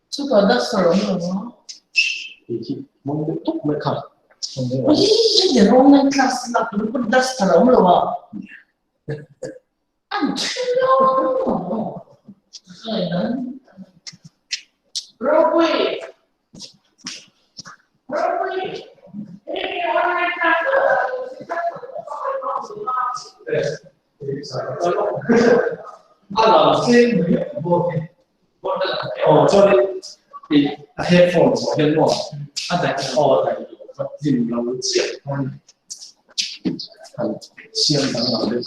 Chứ còn đất sở rồi nó thì mong được tốt mới khẩn ôi giờ hôm nay class là cũng đất sở rồi ăn chưa Robby cho nên thì headphone của nhân một tại dìm nó chuyện hơn xiêm thằng nào lên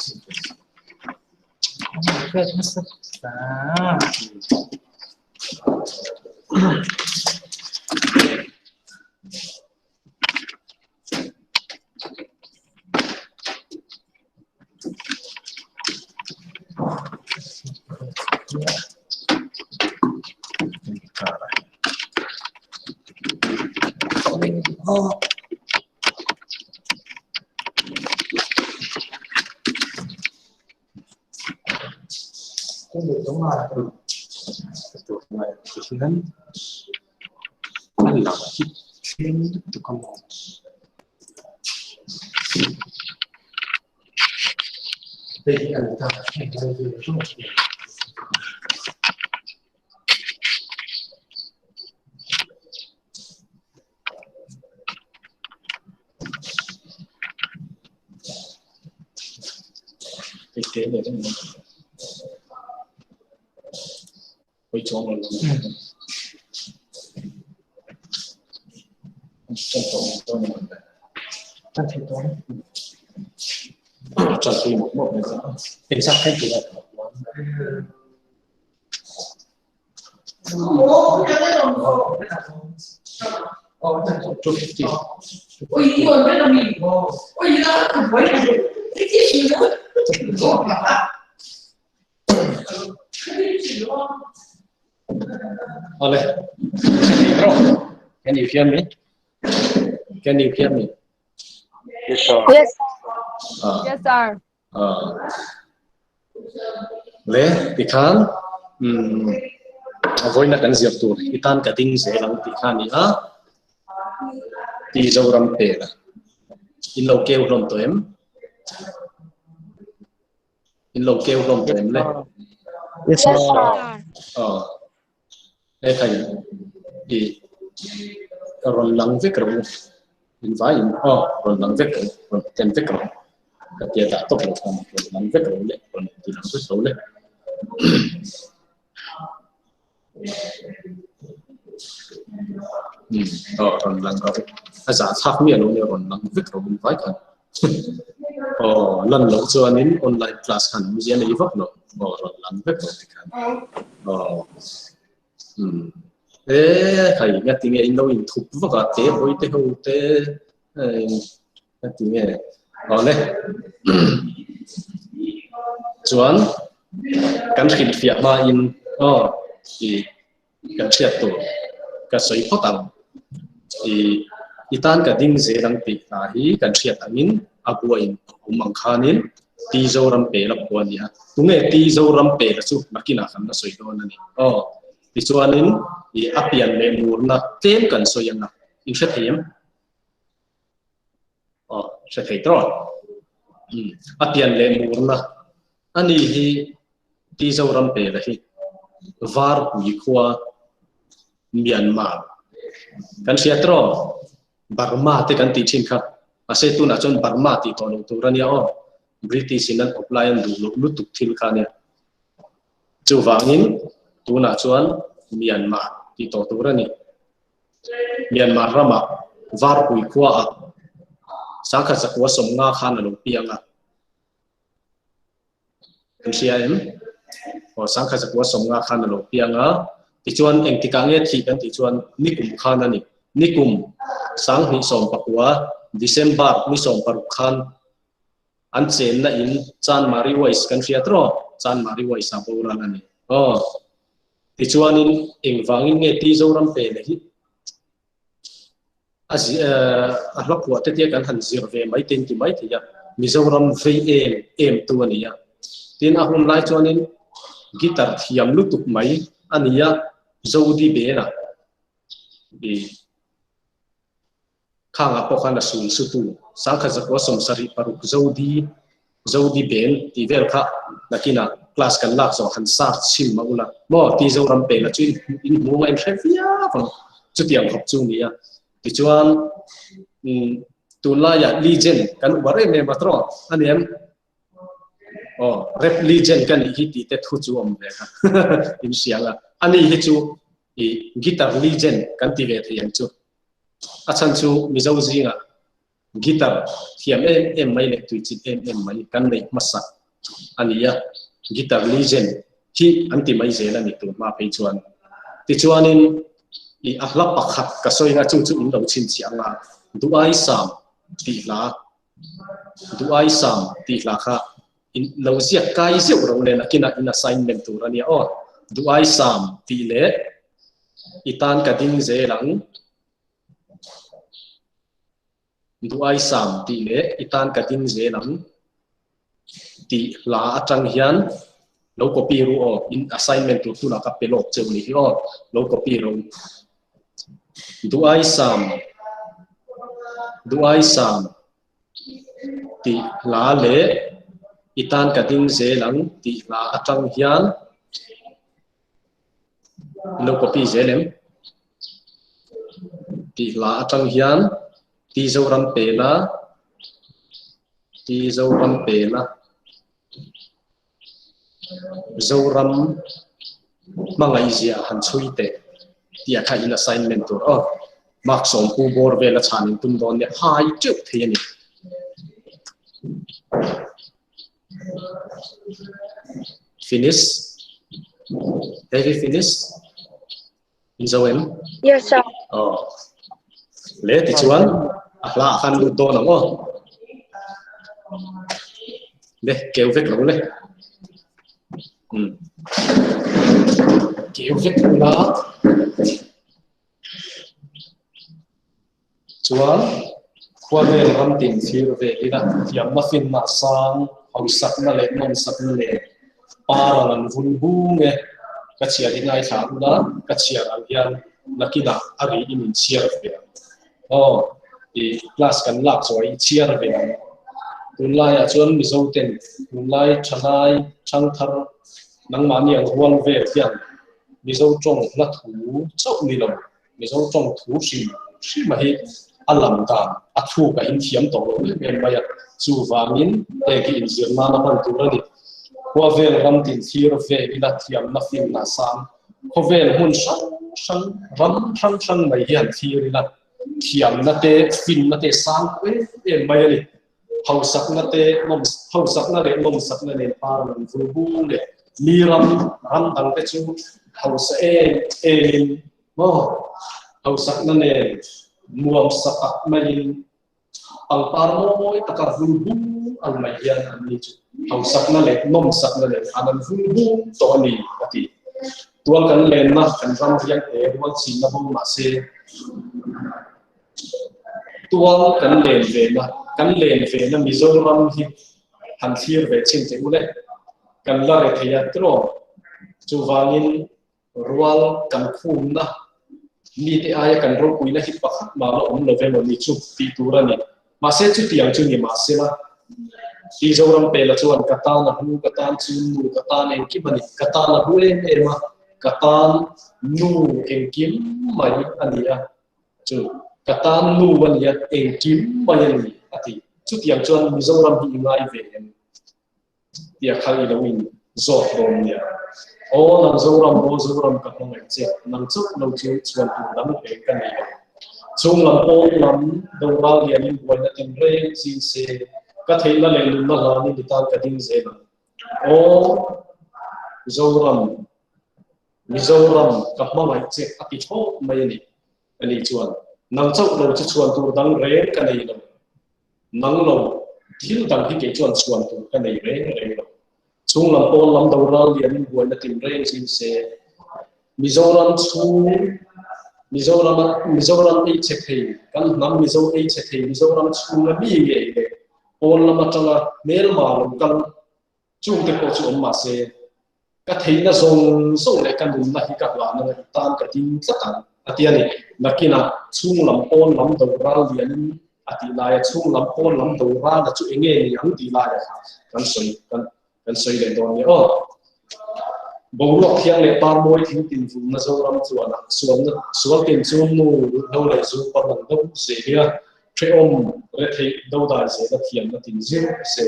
không được giống mà tụi này thì hắn ăn là chít chuyên tụi con đây là người ta hay chơi gì rất là nhiều cái kế này rất là quay cho nó trong tổ mình tăng thêm toán cho khi một này hình sắc hết thì là chút gì ôi yêu biết là mình ôi yêu là không phải cái gì nữa Ole, can you hear me? Can you hear me? Yes, sir. Yes. Yes, sir. Le, tikhan, avoid na kan ziap tur. Itan kating se lang tikhan ni ha. Ti zo ram pe la. In lo kêu rom to em. In lo kêu rom to em le. Yes, sir. Thầy đi rồi lắng viết rồi in phải in rồi lắng viết rồi tên viết rồi cái tiền đã tốt rồi lắng viết rồi đấy rồi thì lắng viết số đấy rồi lắng rồi cái giá tháp miệng rồi lắng viết rồi in phải cả lần đầu cho nên online class hẳn mới diễn lấy vấp rồi lắng viết rồi thì thầy nghe tiếng in đâu in thục và cả tế với tế hậu tế tiếng nghe này chuẩn cắn khít phía mà in thì cắn triệt tổ cả sấy phát tầm thì itan cả đinh dễ đăng tị là hi cắn triệt amin abu in mang khanin ti zo ram pe la buan ya tu nghe ti zo ram pe la su makina kham na soi don ani ti chuanin I apian le murna tem kan soyanga in hre theiam hre thei tro apian le murna ani hi ti zoram pe la hi var pui khwa Myanmar kan sia tro Burma te kan ti chin kha ase tu na chon Burma ti to lo tu rania British in an apply and do lu tuk thil kha ne chu wangin tu na chuan Myanmar ti to tu rani Myanmar rama var pui khwa a sangkha sakwa somnga khan lo pianga kan sia em sangkha sakwa somnga khan lo pianga ti chuan eng ti ka nge thi kan ti chuan nikum khan ani nikum sang ni som pakwa December ni som paruk khan an chen na in chan mari wais kan ria tro chan mari wais a boran ani ti chuan in eng wangin nge ti zoram pe le hi asi a hlapua te kan han zir ve mai ten ti mai thia Mizoram ve em tu ania tin a hun lai chuan in guitar thiam lutuk mai ania zodi be na bi khanga pokhana sul sutu sangkha zakwa somsari paruk zodi ben ti vel kha nakina class kan lak so han sa sim maula mo ti zoram pe la chin in mu mai thefia phong chutiam khop chu nia ti chuan tunla ya legend kan bare me matro aniam rep legend kan hi ti te thu chu om le kha in sianga ani hi chu I guitar legend kan ti ve thiam chu achan chu Mizo zinga guitar thiam em mai le tu chin em mai kan nei masa ania guitar legend hi anti mai zela ni tu ma pe chuan ti chuanin I ahla pakhat ka soinga chu in lo chin chianga duai sam ti la kha in lo zia kai zeu ro le nakina in assignment tu rania duai sam ti le itan ka ding zelang duai sam ti le itan ka ding zelang ti la atang hian lo copy ru in assignment tu na ka pelok cheu ni lo copy ru duai sam ti la le itan ka ding zelang ti la atang hian lo copy zelem ti la atang hian ti zoram pe la zoram mangai zia han chui te ti a kha in assignment tur mark som pu bor vela chanin tum don ne hai chuk theni finish have you finished Mizo em Yes, sir. le ti chuan ahla khan lu do na mo le keu vek lo le keu vek la chuan khwa vel ram tin thir ve ina tiam ma fin ma sang hau sak na le non sak na le parangan vun bu nge ka chia dingai tha na ka chia al hian nakina ari in chia ve I class kan lak so I chia ve tunlai a chuan Mizo ten tunlai thanai changthar nangmani ang huang ve hian Mizo chong la thu chau ni lo Mizo chong thu shi ma hi alam ta athu ka in thiam to lo em mai chu wangin te ki in zir na na ban tu rani kwa vel ram tin thir ve ila thiam na fin na sam ko vel hun sang ram sang mai hian thir ila thiam na te fin na te sang em mai ani hau sak na te hau sak na le nom sak na le par man vu bu le mi ram dang te chu hau sa mo hau sak na le muam sakat mai al parmo taka vulbu al mayan ani chu hau sak na le nom sak na le anan vulbu to ni ati tual kan le na kan ram yang wal sin na bom ma se tual kan le ve na Mizoram hi han thir ve chin te ule kan la re thia tro chu wangin rual kan khum na mi te aya kan ro kuina hi pakhat ma lo om november ni chu ti turani ma se chu tiang chu ni ma se la ti zoram pe la chuan katan na hu katan chu nu katan en ki mani katan na hu e ma katan nu en kim mai ania chu katan nu mania en kim mai ani ati chu tiang chuan mi zoram hi ngai ve en tia khali lo in zo rom nia o nang zoram ka ngai che nang chu lo chu chuan tu lam pe kan ni chung lam o lam do ra lian in buai na tin re sin se ka theila le lu na la ni bital ka ding ze na o zoram mizoram ka ma mai che ati tho mai ni ani chuan nang chau lo chu chuan tu dang re ka nei lo nang lo thil dang hi ke chuan chuan tu ka nei re lo chung lam pon lam do ra lian in buai na tin re sin se mizoram mizoram ei che thei kan nam mizo ei che thei mizoram chung la mi nge le pon lam atanga mel ma lo kan chung te ko chu om ma se ka thei na zong so le kan dum na hi ka la na tan ka tin tla atiani nakina chung lam pon lam do ra lian ati la ya chung lam pon lam do ra na chu enge ni ang ti la ya kan soi le don ni o bawlok thiang le par moi thing tin fu na zoram chuana sual tin chum nu do le zu pa lang do se hia treom re thei do da se da thiam na tin zir se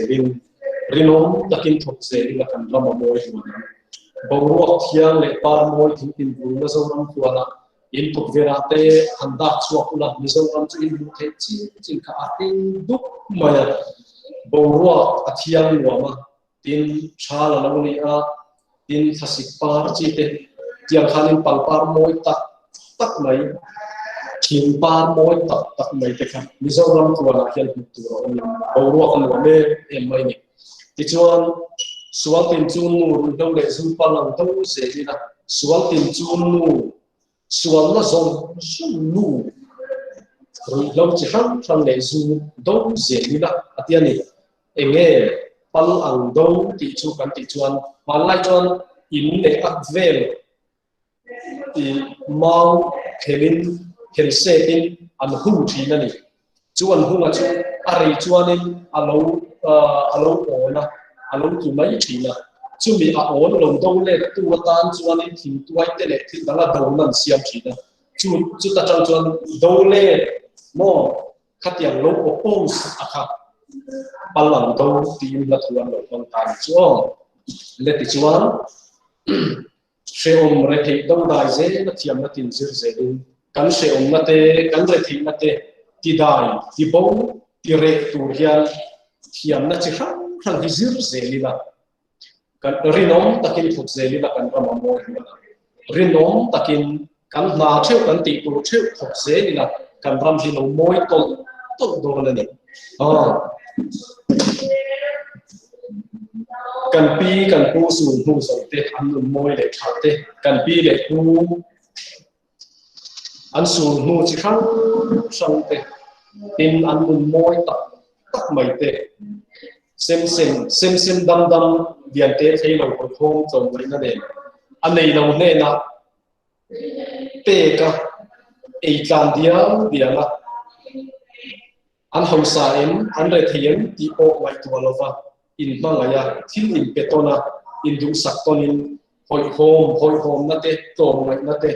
rinom takin thok se ila kan lama moi huana bawlok thiang le par moi thing tin fu na zoram chuana in tuk verate handa chuak ula mizoram chu in the chin ka atin duk maya bawlok athiang nuama tin chala lo ni a tin thasik par chi te tiang khanin pal par moi tak mai thim par moi tak mai te kha mizoram tuana hian tu ro ni bawro kan lo me em mai ni ti chuan sual tin chun nu do le zu palang do se ni na sual tin chun nu sual na zong sum nu lo chi hang le zu do se ni na atiani enge pal ang do ti chu kan ti chuan malai chuan in le akvel ti mau khelin khelsetin an hu thina ni chuan hunga chu ari chuanin alo ona alo tu mai thina chu mi a on lo do le tu tan chuanin thim tuai te le thil dala do nan siam thina chu ta chang chuan do le mo khatiang lo oppose akha palang do ti la thuan lo kon tan chu le ti chuan sheom re thei do dai ze na thiam na tin zir ze in kan sheom na te kan re thei na te ti dai ti bo ti re tu hian thiam na chi hang hi zir ze lila kan rinom takin thuk ze lila kan ra mo rinom takin kan na theu kan ti tu theu thuk ze lila kan ram hi lo moi tol do na ni kan pi kan pu su hu so te an moi le tha te kan pi le pu an su hu chi khang sang te tin an moi tak mai te sem dam dian te thei lo ko thong chom mai na ne an nei lo ne na pe ka ei tlan dia la an hausa em an re thiem ti o mai tu lova in mangaya thil in petona in du saktonin hoi hom na te tom ngai na te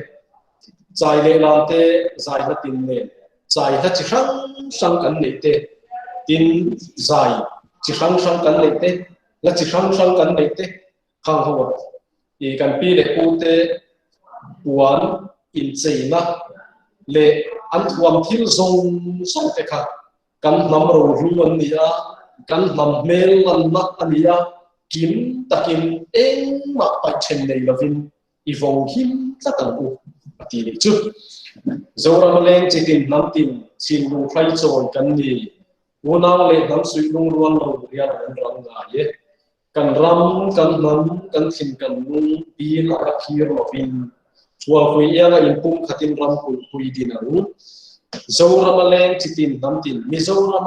chai le la te zai na tin ne chai ha chi sang kan nei te tin zai chi sang kan nei te la chi sang kan nei te khang hawa i kan pi le pu te puan in cheina le an thuam thil zong te kha kan nam ro ruan ni a kan nam mel lan na ania kim takin eng ma pa chen nei lovin i vong him takan ku ati ni chu zoram leng chitin nam tin sin lu phai chon kan ni wona le nam sui lung ruan lo ria ran nga ye kan ram kan nam kan thin kan nu pi la khir lovin chua khui ya in pum khatin ram khui dinaru zoram leng chitin nam tin mizoram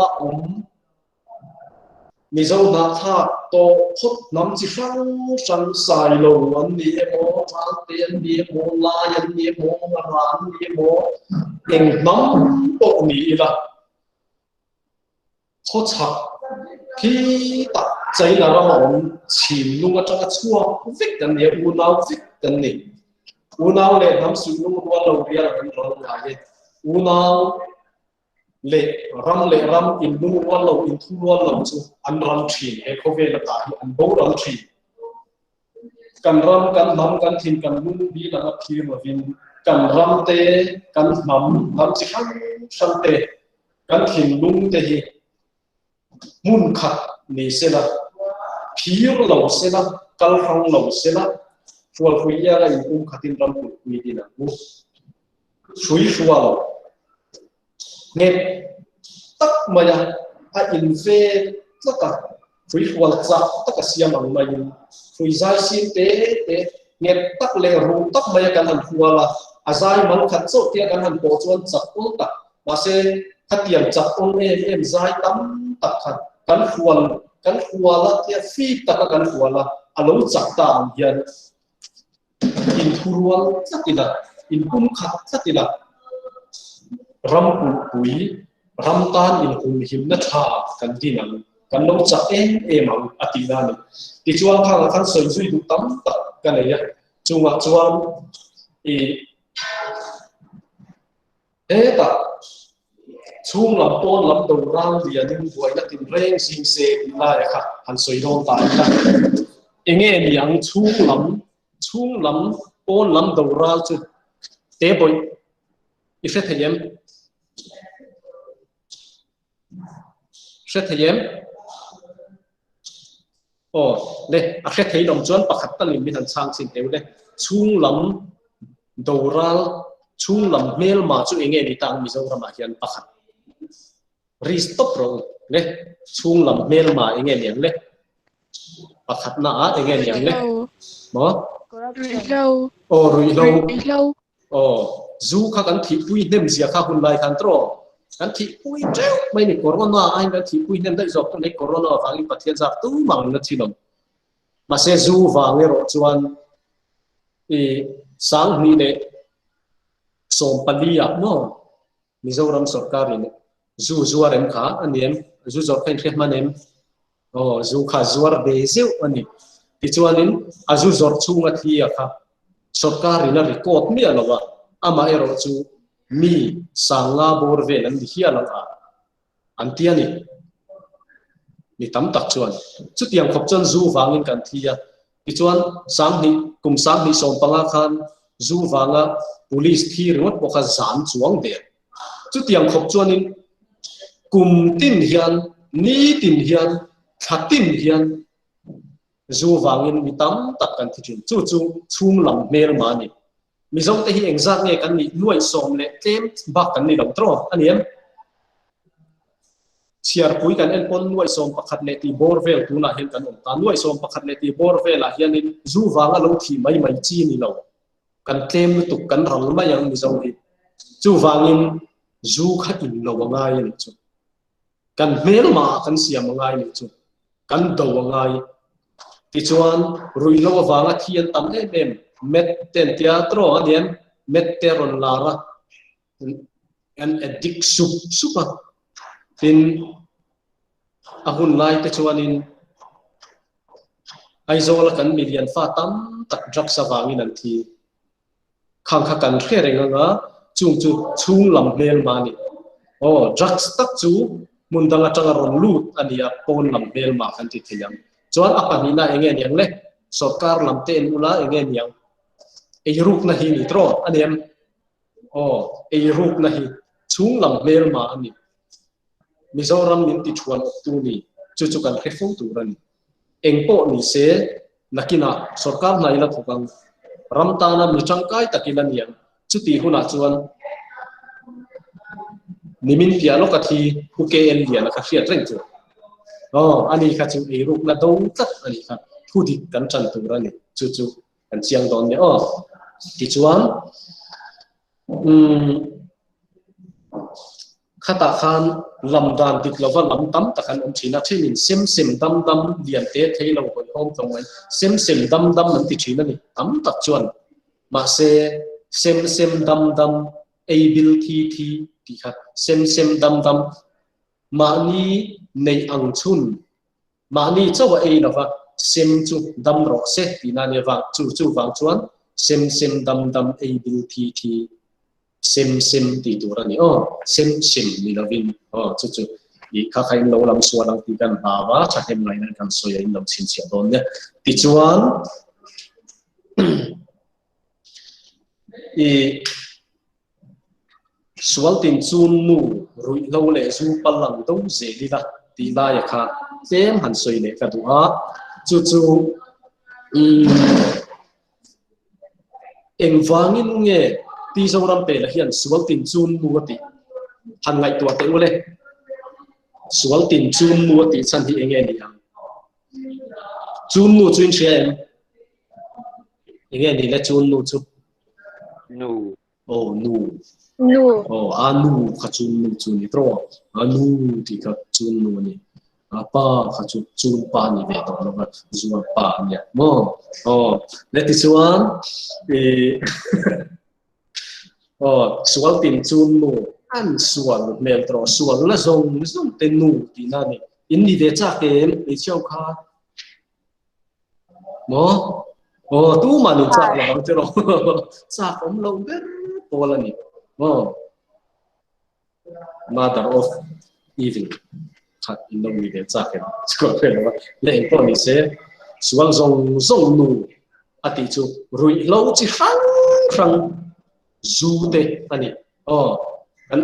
Mizo na tha to phot nam chi sang sai lo an ni mo mal ten ni mo la yan ni mo ran ni mo eng nam to ni la cho chak khi ta chạy là ra mà chìm luôn ở trong cái chua vít cái này u nào vít cái này u nào lệ nắm sụn luôn qua lâu bia là mình nói là gì u nào lệ ram in luôn qua lâu in thu qua lâu chứ ăn ram chìm hay có về là tại ăn bố ram chìm cần ram cần nắm cần thìn cần luôn đi là nó khi mà vì cần ram tê cần nắm chỉ khác sang tê cần thìn luôn tê mun khát ni se la phiêu lâu se la kal hong lâu se la fual fuia la in khatin ram pu ni dina mu sui fual nghe tak maya a in fe taka fui fual cha taka siam ang mayin fui zai sin te nghe tak le ru tak maya kan han fuala azai man khat so tia kan han po chuan chak ul tak ma se khatiam chak ul em zai tam tak khat kan fuala tia fi tak kan fuala alo chak ta ang hian in thurual chatila in kum khat chatila ram pui ram tan in hum him na tha kan dinam kan lo cha em ang atina ni ti chuan khan soi zui du tam tak kan ya chuan ta chung lam pon lam do rang dia ning buai na tin reng sim se la ya kha han soi don ta ta enge niang chung lam pon lam do ral chu te boy ife thayem le a khe thei dom chuan pakhat ta lim bin han chang sin teu le chung lam do ral chung lam mel ma chu enge ni tang Mizo rama hian pakhat restop ro le chung lam mel ma enge niang le pakhat na a enge niang le mo rui lo zu kha kan thi pui nem zia kha hun lai kan tro kan thi pui treu mai ni corona ai kan thi pui nem dai zok to nei corona wangi pathian zak tu mang na thilom ma se zu wangi ro chuan sang ni le som palia no Mizoram sarkar ni zu zuarem kha anem zu zor khen khe manem zu kha zuar be zeu ani ti chuanin azu zor chunga thia kha sarkar ina record mi alawa ama ero chu mi sanga bor ve nan di hiala a antiani ni tam tak chuan chu tiang khop chon zu wangin kan thia ti chuan sang ni som panga khan zu wanga police thi ringot pokah zan chuang de chu tiang khop chuanin kum tin hian ni tin hian thatin hian zu wangin mi tam tak kan thichin chu chung lam mel mani Mizo te hi exact nge kan ni nuai som le tlem bak kan ni dom tro aniam chiar pui kan en pon nuai som pakhat le ti borvel tuna hen kan ta nuai som pakhat le ti borvel a hianin zu wanga lo thi mai chi ni lo kan tlem tu kan ral ma yang Mizo hi chu wangin zu kha in lo ngai ni chu kan mel ma kan siam ngai ni chu kan do ngai ti chuan rui lo wanga thian tam em met ten teatro adian met teron lara an addict supa tin ahun lai te chuanin aizola kan million fa tam tak drug savangin an thi khang kha kan khe renga chung lam mel mani drugs tak chu mundanga tanga ron lut ania pon lam mel ma kan ti thiam chuan apanina enge niang le sarkar lam te en ula enge niang ei ruk na hi ni tro aniam ei ruk na hi chung lam mel ma ani Mizoram nin ti chuan tu ni chu kan refung tu ran engpo ni se nakina sarkar na ila thukang ramtana mi changkai takila niam chu ti huna chuan nimin piano ka thi hukel lian ka hriat reng chu ani kha chu ei ruk na do tat ani kha thudik kan chan tu ran ni chu kan chiang don ni ti chuan khata khan lam dan tik lova lam tam takhan china themin sem dam dam lian te theilo hoi hom tongwai sem dam dam an ti china ni tam tak chuan ma se sem dam dam ability ti kha sem dam dam ma ni nei ang chun ma ni chawa ei lova sem chu dam ro se ti na ne wang chu wang chuan sem dam dam ability sem ti turani sem ni lovin chu i kha khain lo lam sualang ti kan bawa cha hem lai nan kan soya in lo chin sia don ne ti chuan i sual tin chun nu rui lo le zu palang do ze li la ti la ya kha tem han soi le ka du a chu eng wangin nge ti zo ram pe la hian sual tin chun nu ti han ngai tua te ule sual tin chun nu ti chan hi enge ni ang chun nu chuin chen enge ni la chun nu chu nu Nu. anu kha chun nu chu ni tro anu ti kha chun nu ni apa kha chun pa ni ve to no zuwa pa ni mo let this one sual tin chun nu an sual mel tro sual la zong ten nu ti na ni in ni ve cha ke e chau kha mo tu ma ni cha la bang tro cha kom lo ber pola ni mother of evil khat in lo ni ve cha ke ko ke lo le ko ni se sual zong nu ati chu rui lo chi khang zu te ani an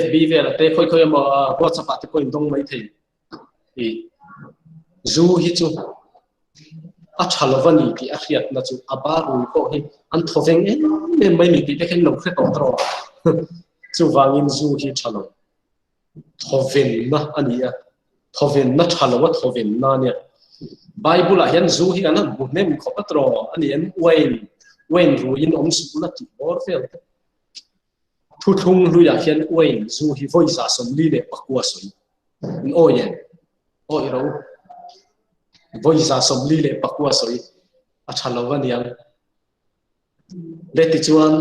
fb ve la te khoi ma whatsapp te ko in dong mai thei i zu hi chu a chalovani ti a khiat na chu abaru ko hi an thoveng me mai ni ti te khen lo khe tong tro chu wangin zu hi chalo thoven na ania thoven na chalo thoven na nia bible a hian zu hi an bu nem kho patro ani en wen ruin om su na ti bor fel thu thung lu ya hian wen zu hi voice som li le pakua soi yen ro voice som li le pakua soi a chalowan yang leti chuan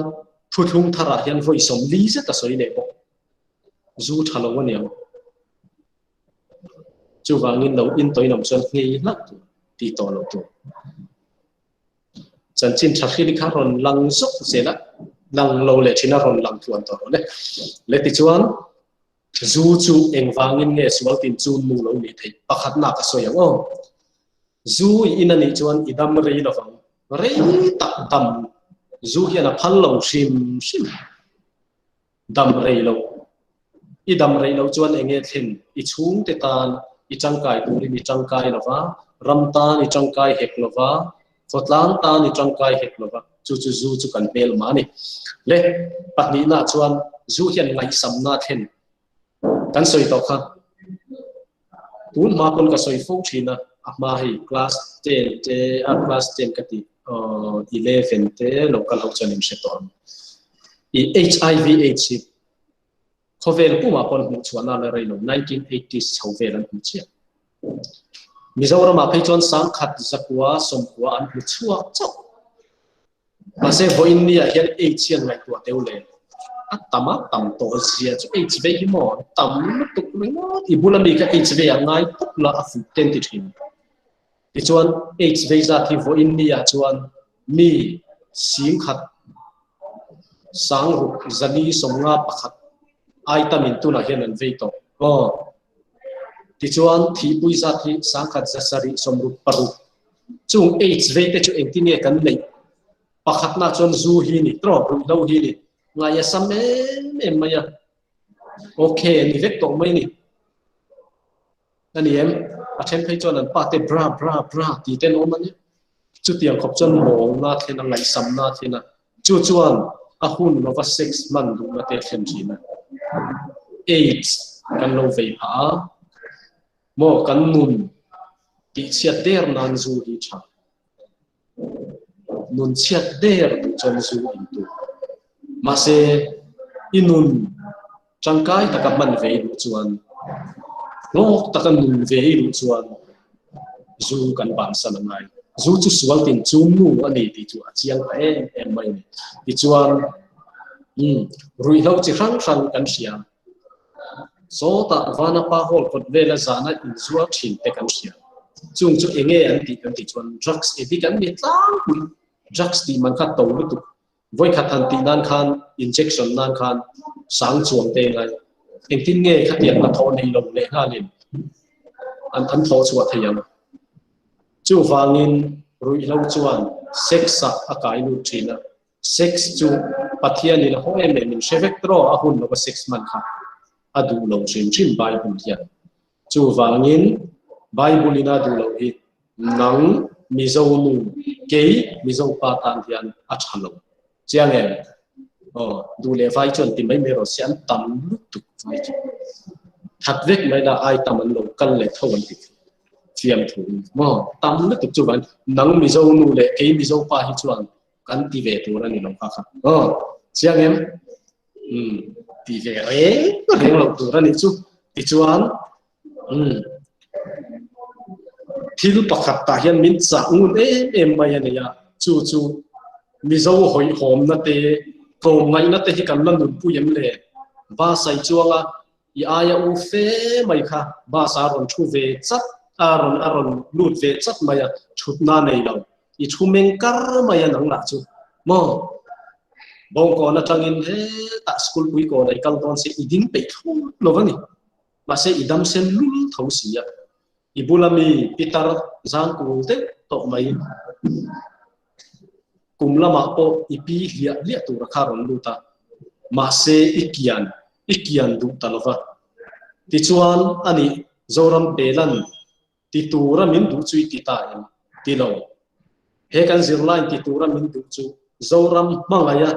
thu thung thara hian voice som li se ta soi le bo zu chalowan yang chu wangin lo in toinam chuan ngei lak ti to lo tu chan chin thakhi kha ron lang sok zela lang lo le thina ron lang tuan to le leti chuan zu chu engwangin nge sual tin chun mu lo ni thei pakhat na ka soya zu in ani chuan idam rei lo wang rei tak dam zu hian a phal lo shim dam rei lo idam rei lo chuan enge thin I chung te tan I changkai turin I changkai lova ram tan I changkai hek lova Fotlang tan I changkai hek lova chu zu chu kan bel mani le patni na chuan zu hian ngai sam na then kan soi to kha tun ma kon ka soi fo thina ma hi class 10 te class 10 ka ti 11 te local ho chanim se ton I HIV AIDS khovel puma pon mu chuana la reilo 1980s chovelan hu chia Mizo ma phei chon sang khat zakwa somkwa an hu chua chok ase voin ni a hian HIV ngai tu teule atama tam to zia chu HIV hi mo tam tuk mo ibulami ka HIV ngai puk la afu tentative ti chuan HIV za thi voin ni a chuan mi sim khat sang ru zani somnga pakhat ai tamin tu na hian an veito ti chuan thi pui za thi sang khat zasari somru paru chung HIV te chu engtine kan nei pakhat na chuan zu hi ni tro ru lo hi ni ngaya same maya okay ni vek to mai ni ani em a then phei chuan an pa te bra ti ten om ani chu tiang khop chuan mong na thena ngai sam na thena chu chuan a hun nova 6 man du na te thlem thina AIDS kan lo vei pha mo kan nun ti chiat der nan zu hi tha nun chiat der chon zu in tu ma se inun chẳng cái ta cầm mình về đủ chuan ngô ta cầm mình về đủ chuan dù cần bản sản này dù chú sual tin chú nu anh đi chú chiang em mày đi chuan rồi lâu chỉ khăng khăng cần xia số ta vana pa hol cột về là zana in zua thìn te cần xia chung chú nghe anh đi chuan drugs đi cần biết lang drugs đi man khát tàu lúc với khát hành tị nan khan injection nan khan sáng chuồng tê này em tin nghe khát tiền mà thọ này lồng lệ ha liền anh thọ chuột thầy em chú vangin rồi lâu chuan sex à cái nu china sex chú pathian ni là hoi em mình sẽ vec tro à hun nó sex man kha à du lâu chim chim Bible hiền chú vangin Bible ina du lâu hi nang Mizo nu kei Mizo patan hiền à chăn lâu chiang em du lệ vai chuẩn tìm mấy mẹ rồi sẽ tắm lúc tục vai thật vết mấy là ai tắm ăn lâu căn lệ thâu ăn thịt phiền thủ mà tắm lúc tục chú bạn nắng Mizo nu lệ cái Mizo pa hi chuan căn ti về tu ra ni lòng khác chiang em ti về ấy có thể lòng tu ra ni chú ti chuan thiếu pakhat ta hian min cha ngun em mai này ya chú Mizo hoi hom na te kom ngai na te hi kan lan nun pu yem le ba sai chuanga I aya u fe mai kha ba sa ron thu ve chat aron lut ve chat mai thut na nei lo I thu meng kar mai nang la chu mo bong ko na tangin he ta school pui ko dai kal ton se idin pe thu lo wani ma se idam sen lul thau si ya ibulami pitar zang ku te to mai kum lama po ipi lia tu rakharon luta ma se ikian du talova ti chuan ani zoram belan ti tura min du chui ti ta em ti lo he kan zirlain ti tura min du chu zoram mangaya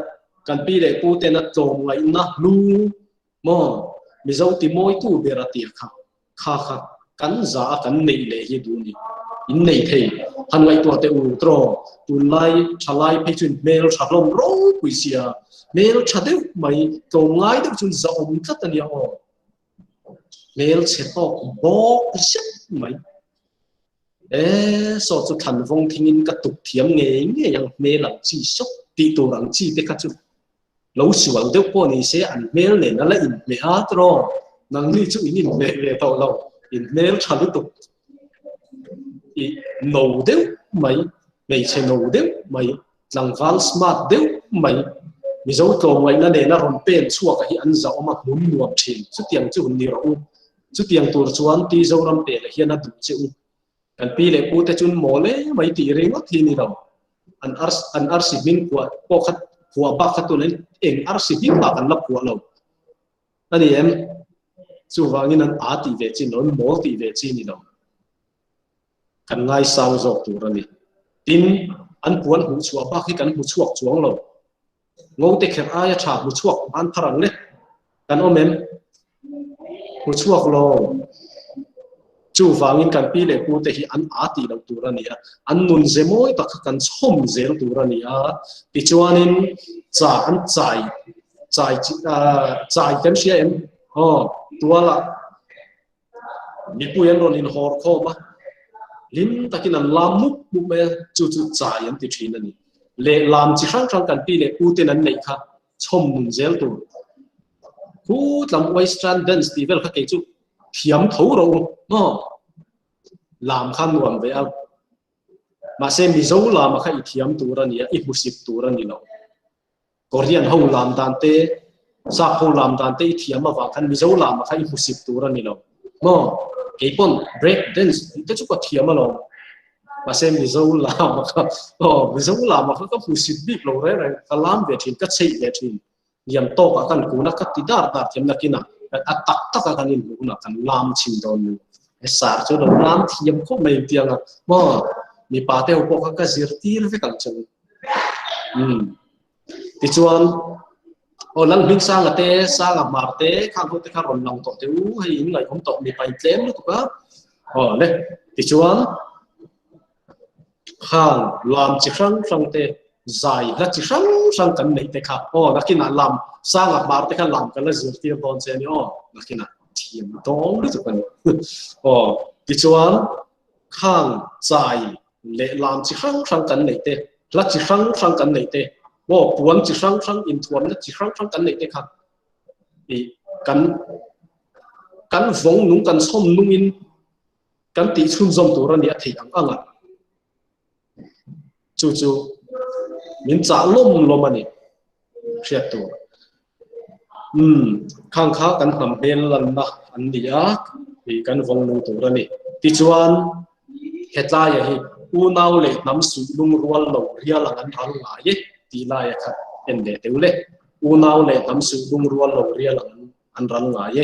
kan pi le pu te na tlom ngai na lu mo mi zo ti moi tu berati kha kan za kan nei le hi du ni in nei thei han ngai to te u tro tu lai chalai pe chun mel chatlom ro puisia mel chadeu mai to ngai de chun za om tat ani o mel che to bo shit mai so chu than vong thingin ka tuk thiam nge yang mel ang chi sok ti to rang chi te ka chu lo sual deuh po ni se an mel ne na la in me a tro nang ni chu in me le to lo in mel chalu tuk I nấu đeo mấy mấy chế nấu đeo mấy năng van smart đeo mấy mi dấu tổ mấy nó để nó rồng pen xua cái ăn dầu mà muốn nuột chín chút tiền chứ không nhiều chút tiền tuổi chuan tí dấu rồng pen là hiện nó đủ chịu cần pi lệ cụ te chun mồ lệ mấy tỷ riêng thì ni đâu an arsi min của khát của bác khát tu lên em arsi min bác an lập của lâu anh em chú vàng như anh á tỷ về chi nó mồ tỷ về chi ni đâu kan ngai sang zok tu rani tin an puan hu chua ba khi kan hu chuak chuang lo ngo te kher aya tha hu chuak an tharang le kan omem hu chuak lo chu wangin kan pi le pu te hi an ati lo tu rani an nun zemoi tak kan chom zel tu rani ti chuanin cha an chai kan sia em tuala mi pu yan ron in hor kho ma lim takin an lam muk me chu chai an ti thin ani le lam chi khang kan pi le pu te nan nei kha chom mun zel tu hu lam western dance ti vel kha ke chu thiam tho ro làm khan nuam ve al ma se Mizo lam kha I thiam tu ra ni I musip tu ra ni lo Korean ho lam dan te sa ho lam dan te thiam ma wa khan Mizo lam kha I musip tu ra ni lo mo Kepon break dance te chu ko thiam lo ma se Mizo lam kha Mizo lam kha ka musip bi lo re ka lam ve thin ka chei ve thin yam to ka kan ku na ka ti dar thiam na kina atak tak ka kanin ku na kan lam chin don sar cho lo lam thiam ko mai tiang mo mi pa te ho ko ka zir tir ve kang chang ti chuan o lang bin sang ate sang a mar te khang ho te kha ron long to te u hei in ngai om to mi pai tlem lu ka le ti chuan khang lam chi khang te zai la chi khang sang kan nei te kha nakina lam sang a bar te kha lam kan la zir ti bon che ni nakina thiam dong lu kan ti chuan khang chai le lam chi sang kan nei te la chi sang kan nei te puan chi sang in thuam na chi sang kan nei te kha i kan vong nung kan som nung in kan ti chun zom tu ra ni a thei anga chu min cha lom ani hriat tu khang kha kan ham bel lan na an dia ti kan vong nung tu ra ni ti chuan hetla ya hi u nau le nam su lung rual lo ria lang an rang la ye ti la ya kha en de teule u nau le nam su lung rual lo ria lang an rang la ye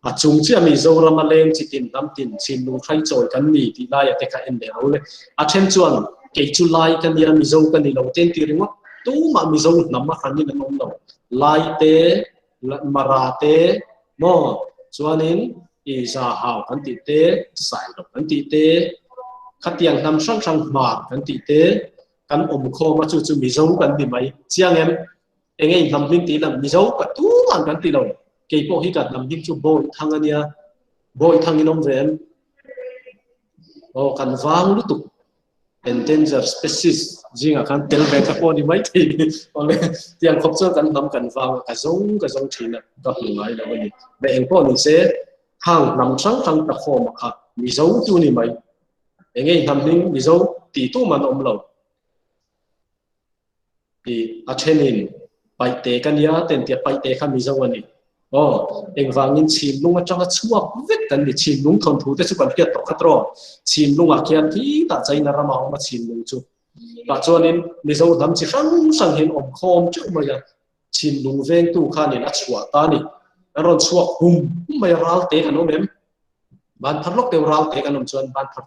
a chung chi mi zo ra ma leng chi tin nam tin chin lung khai choi kan ni ti la ya te kha en de ro le a then chuan ke chu lai kan ya mi zo kan ni lo ten ti ringo tu ma mi zo nam ma khan ni na nom lo lai te mara te mo chuanin i za hao kan ti te sai lo kan ti te khatiang nam sang ma kan ti te kan kho ma chu mi zo kan ti mai chiang em engei nam ling ti lam mi zo ka tu man kan ti lo ke po hi ka nam ling chu boy thang ania boy thang inom ven kan wang lu tu endangered species jinga kan tel be ka po ni mai ti ole tiang khop cho kan nam kan wang ka zong thina ka hu ngai la ni be eng po ni se hang nam sang ta kho ma kha mi zo tu ni mai engei nam ling mi zo ti tu man om lo i a thenin pai te kan ya ten ti pai te kha mi zo ani eng wangin chim lung atanga chuak vek kan ni chim lung thon thu te chu kan fiat to khatro chim lung a kian thi ta chaina rama ma chim lung chu ta chuanin mi zo dam chi sang hin om khom chu ma ya chim lung veng tu kha ni a chua ta ni ron chuak mai ral te kan om em ban tharlok te ral te kan om chuan ban thar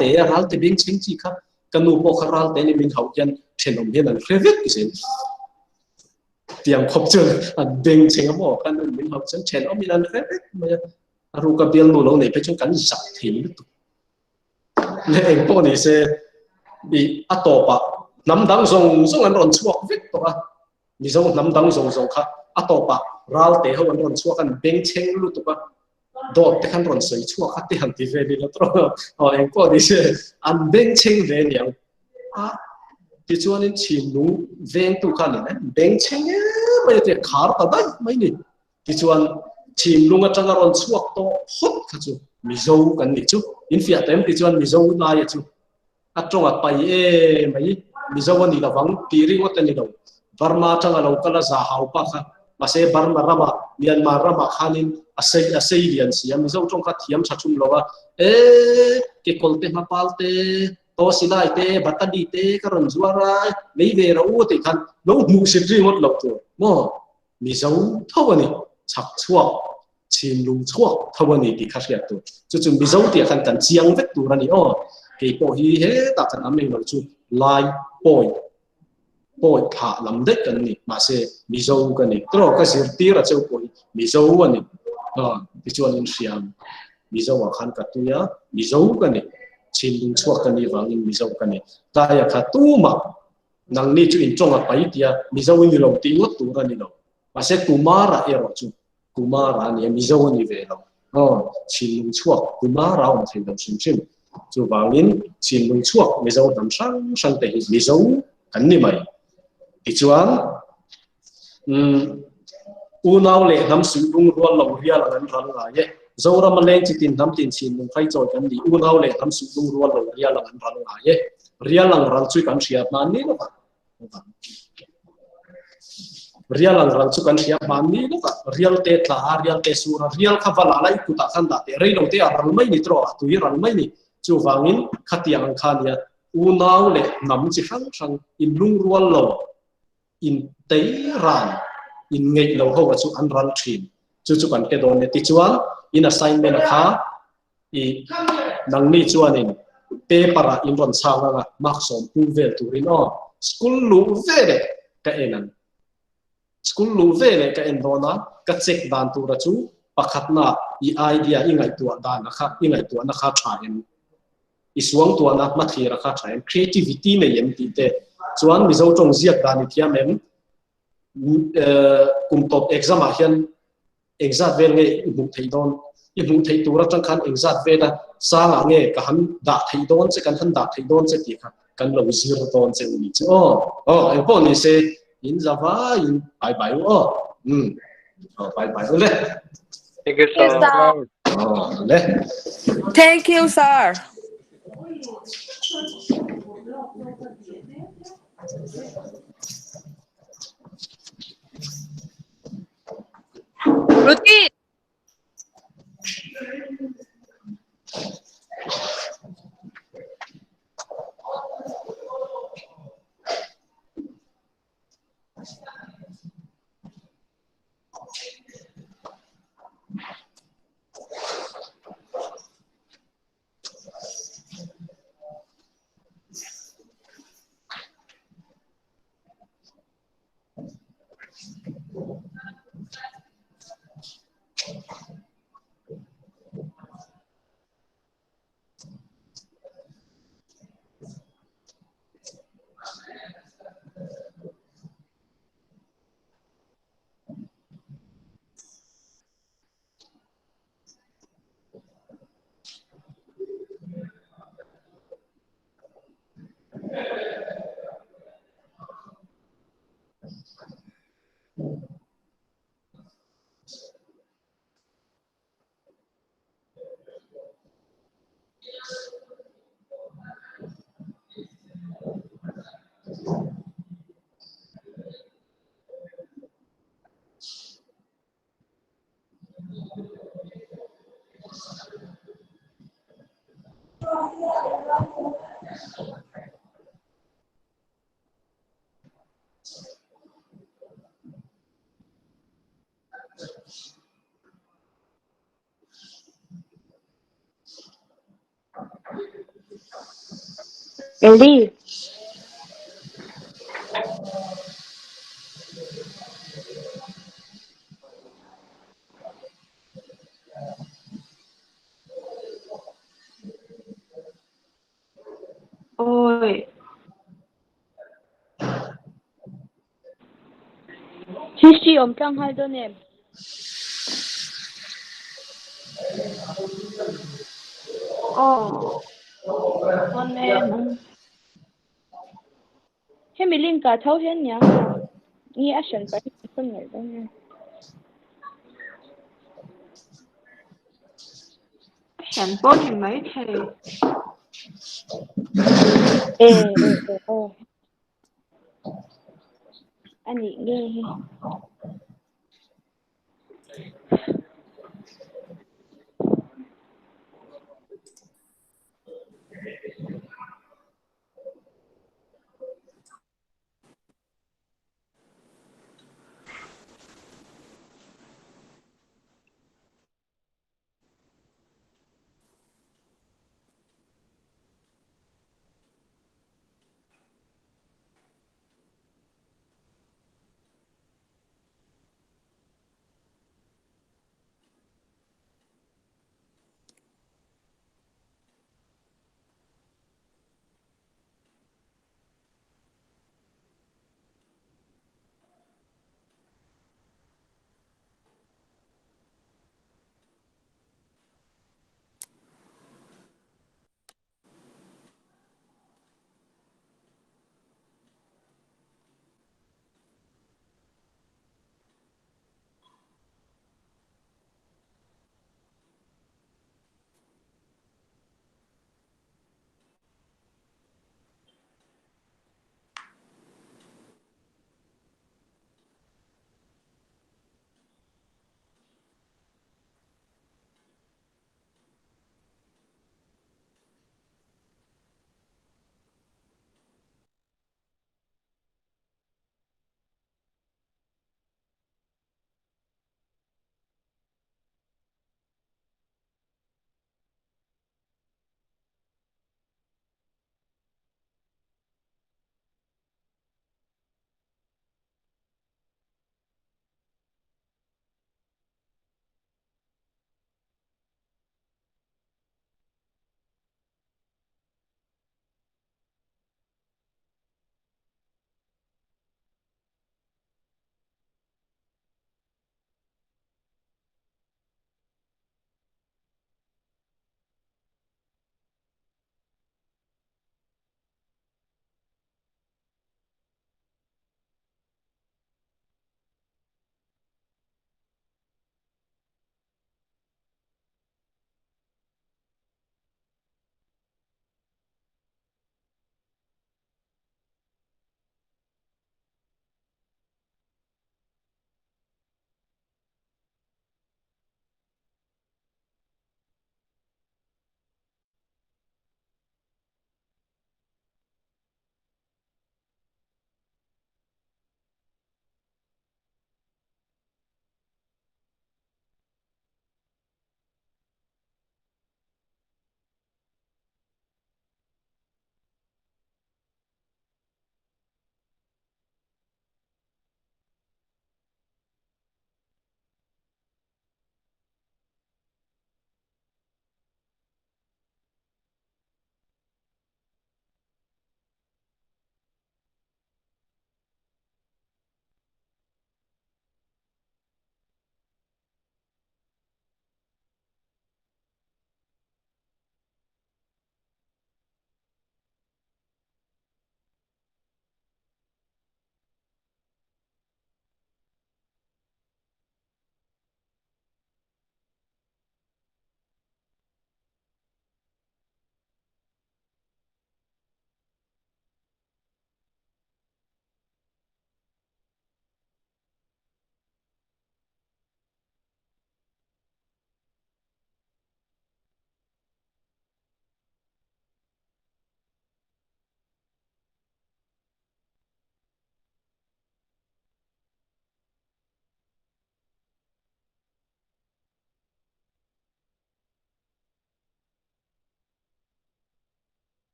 te ral te bing ching chi kha kanu po kharal te ni min hau kian then om hian an khrevet kisin tiang khop chun an beng cheng mo kan min hau chen then om in an khrevet ma ru ka bial nu lo nei pe chung kan sak thil tu le eng po ni se i atopa nam dang zong an ron chuak vek to a mi zo nam dang zong kha atopa ral te ho an ron chuak an beng cheng lu tu ka dot te kan ron soi chuak kha te han ti ve ni la tro eng po ni se an beng cheng ve niang ti chuan in chim lung veng tu khan ne beng cheng mai te khar ta dai mai ni ti chuan chim lung atanga ron chuak to hot kha chu mi zo kan ni chu in fia tem ti chuan mi zo na ya chu atonga pai mai mi zo ni la wang ti ri wat ni do Burma tanga lo kala za hau pa kha mase Burma rama Myanmar rama khanin asai lian siam mi zo tong kha thiam cha chum lowa ke kolte ma palte to silai te batadi te karon zuara nei ve ro te khan no mu sit ri ngot lok tu mo mi zo thawani chak chuak chin lung chuak thawani ti kha ria tu chu mi zo ti khan kan chiang vek tu rani ke po hi he ta kan ameng lo chu lai poi tha lam de kan ni ma se mi zo kan ni tro ka sir ti ra cheu poi mi zo ani ti chuan in siam mi zo wa khan ka tu ya mi zo kan ni chin lung chuak kan ni wang in mi zo kan ni ta ya kha tu ma nang ni chu in chong a pai tia mi zo ni lo ti ngot tu ra ni lo ma se kumara ero chu kumara ni mi zo ni ve lo chin lung chuak kumara on thei lo sim chu wang in chin lung chuak mi zo tam sang te mi zo kan ni mai ti chuan u nau le nam su lung rual lo ria la an ran la ye zora ma leng chi tin nam tin chin lung khai choi kan di u nau le nam su lung rual lo ria la an ran la ye ria lang ran chui kan sia man ni lo ria lang ran chu kan sia man ni lo real te tla real te sura real kha vala lai ku ta khan da te rei lo te a ran mai ni tro tu i ran mai ni chu wangin khatiang khan ya u nau le nam chi sang in lung rual lo in tei ran in ngei lo ho chu an ran thin chu kan ke don ne ti chuan in assignment kha i nang ni chuan in paper in ron changa nga mark som pu vel turin school lu vele ka enan school lu vele ka en dona ka check dan tu ra chu pakhatna i idea ingai tu dan kha thain isuang tu na ma thira kha thain creativity ne yem ti te chuan Mizo trong ziak dan thiam em kum top exam a hian exam vel nge mu thei don i mu thei tura tang khan exam vela sanga nge ka han da thei don che kan han da thei don che ti khan kan lo zir don che ni che em pon ni se in java in bye bye bye bye le Thank you, Yes, sir. sir. le Thank you, sir. Routine. Ready? Ôi, 실시 엄청 하더네. Con thế mình liên cả thấu hết nhá. Nghe action phải không nhảy đâu nha. Action bố thì mấy thầy. Anh nghĩ nghe.